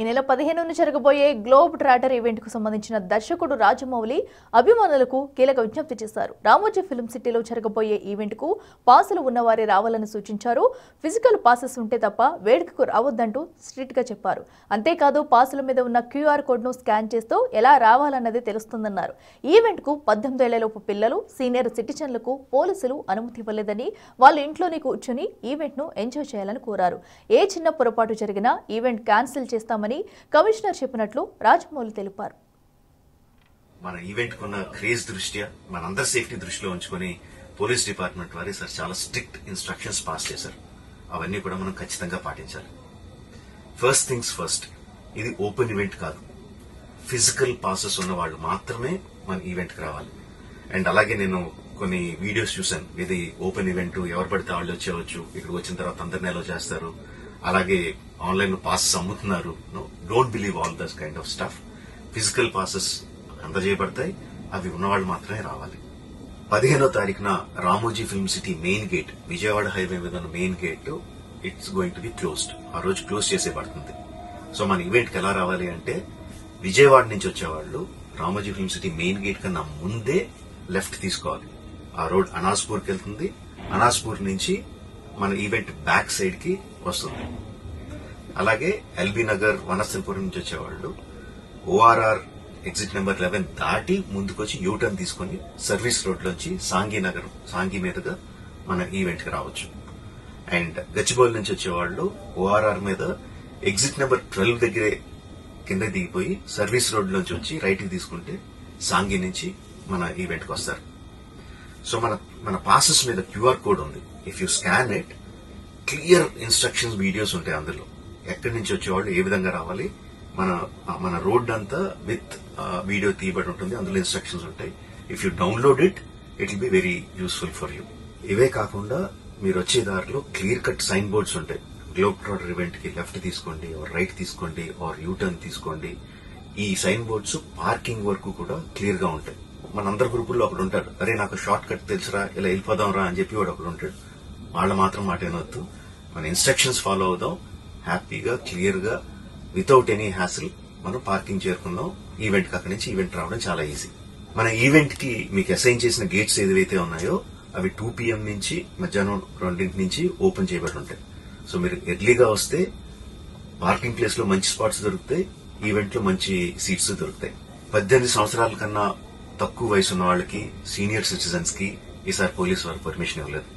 ఈ నెల 15న జరగబోయే గ్లోబ్ ట్రాటర్ ఈవెంట్ కు సంబంధించిన దర్శకుడు రాజమౌళి అభిమానులకు కీలక విజ్ఞప్తి చేశారు. రామోజీ ఫిల్మ్ సిటీలో జరగబోయే ఈవెంట్ కు పాసులు ఉన్నవారే రావాలని సూచించారు. ఫిజికల్ పాసెస్ ఉంటే తప్ప వేడుకకు రావద్దంటూ స్ట్రిక్ట్ గా చెప్పారు. అంతేకాదు పాసుల మీద ఉన్న క్యూఆర్ కోడ్ ను స్కాన్ చేస్తూ ఎలా రావాలన్నది తెలుస్తుందన్నారు. ఈవెంట్ కు 18 ఏళ్లలోపు పిల్లలు, సీనియర్ సిటిజన్లకు పోలీసులు అనుమతి ఇవ్వలేదని, వాళ్ళ ఇంట్లోనే కూర్చొని ఈవెంట్ ను ఎంజాయ్ చేయాలని కోరారు. ఏ చిన్న పొరపాటు జరిగినా ఈవెంట్ క్యాన్సిల్ చేస్తామని కమిషనర్ చెప్పినట్లు రాజమౌళి తెలిపారు. మన ఈవెంట్ కున్న క్రేజ్ దృష్ట్యా మనందరి సేఫ్టీ దృష్టిలో ఉంచుకొని పోలీస్ డిపార్ట్మెంట్ వారి సార్ చాలా స్ట్రిక్ట్ ఇన్స్ట్రక్షన్స్ పాస్ చేశారు. అవన్నీ కూడా మనం ఖచ్చితంగా పాటించాలి. ఫస్ట్ థింగ్స్ ఫస్ట్, ఇది ఓపెన్ ఈవెంట్ కాదు. ఫిజికల్ పాసెస్ ఉన్న వాళ్ళు మాత్రమే మన ఈవెంట్ కి రావాలి. అండ్ అలాగే నేను కొన్ని వీడియోస్ చూశాను. ఇది ఓపెన్ ఈవెంట్, ఎవరు పడితే వాళ్ళు వచ్చేవచ్చు, ఇక్కడికి వచ్చిన తర్వాత అందరిని అలో చేస్తారు, అలాగే ఆన్లైన్ పాసెస్ అమ్ముతున్నారు. Don't believe all this kind of stuff. Physical passes అందజేయబడతాయి, అవి ఉన్నవాళ్ళు మాత్రమే రావాలి. 15వ తారీఖున Ramoji film city main gate, Vijayawada highway మీద ఉన్న main gate it's going to be closed. ఆ రోజు క్లోజ్ చేసేబడుతుంది. సో మన ఈవెంట్ కి ఎలా రావాలి అంటే, విజయవాడ నుంచి వచ్చేవాళ్ళు Ramoji film city main gate కన్నా ముందే లెఫ్ట్ తీసుకోవాలి. ఆ రోడ్ అనాస్పూర్కి వెళ్తుంది. అనాస్పూర్ నుంచి మన ఈవెంట్ బ్యాక్ సైడ్ కి వస్తుంది. అలాగే ఎల్బీ నగర్, వనస్థలపురం నుంచి వచ్చేవాళ్ళు ఓఆర్ఆర్ ఎగ్జిట్ నెంబర్ 11 దాటి ముందుకొచ్చి యూటర్న్ తీసుకుని సర్వీస్ రోడ్ లోంచి సాంఘీ మీదుగా మన ఈవెంట్ కి రావచ్చు. అండ్ గచ్చిబౌలి నుంచి వచ్చేవాళ్ళు ఓఆర్ఆర్ మీద ఎగ్జిట్ నెంబర్ 12 దగ్గరే కింద దిగిపోయి సర్వీస్ రోడ్ లోంచి వచ్చి రైట్ కి తీసుకుంటే సాంఘీ నుంచి మన ఈవెంట్ కి వస్తారు. సో మన పాసెస్ మీద క్యూఆర్ కోడ్ ఉంది. If you scan it, clear instructions videos ఉంటాయి అందులో. ఎక్కడి నుంచి వచ్చేవాళ్ళు ఏ విధంగా రావాలి, మన రోడ్ అంతా విత్ వీడియో తీయబడి ఉంటుంది. అందులో ఇన్స్ట్రక్షన్స్ ఉంటాయి. If you download it will be very useful for you. ఇవే కాకుండా మీరు వచ్చే దారిలో క్లియర్ కట్ సైన్ బోర్డ్స్ ఉంటాయి. గ్లోబ్ ట్రాటర్ ఈవెంట్ కి లెఫ్ట్ తీసుకోండి, ఆర్ రైట్ తీసుకోండి, ఆర్ యూటర్న్ తీసుకోండి. ఈ సైన్ బోర్డ్స్ పార్కింగ్ వరకు కూడా క్లియర్ గా ఉంటాయి. మనందరి గ్రూపుల్లో ఒకడు ఉంటాడు, అరే నాకు షార్ట్ కట్ తెలుసురా, ఇలా వెళ్ళిపోదాం రా అని చెప్పి వాడు ఒకడు ఉంటాడు. వాళ్ళ మాత్రం మాట వినొద్దు. మన ఇన్స్ట్రక్షన్స్ ఫాలో అవుదాం. హ్యాపీగా, క్లియర్ గా, వితౌట్ ఎనీ హ్యాసిల్ మనం పార్కింగ్ చేరుకుందాం. ఈవెంట్ కి అక్కడి నుంచి ఈవెంట్ రావడం చాలా ఈజీ. మన ఈవెంట్ కి మీకు అసైన్ చేసిన గేట్స్ ఏదైతే ఉన్నాయో అవి 2 PM నుంచి మధ్యాహ్నం 2 నుంచి ఓపెన్ చేయబడి ఉంటాయి. సో మీరు ఎర్లీగా వస్తే పార్కింగ్ ప్లేస్ లో మంచి స్పాట్స్ దొరుకుతాయి, ఈవెంట్ లో మంచి సీట్స్ దొరుకుతాయి. 18 సంవత్సరాల కన్నా తక్కువ వయసు ఉన్న వాళ్ళకి, సీనియర్ సిటిజన్స్ కి ఈసారి పోలీసు వారు పర్మిషన్ ఇవ్వలేదు.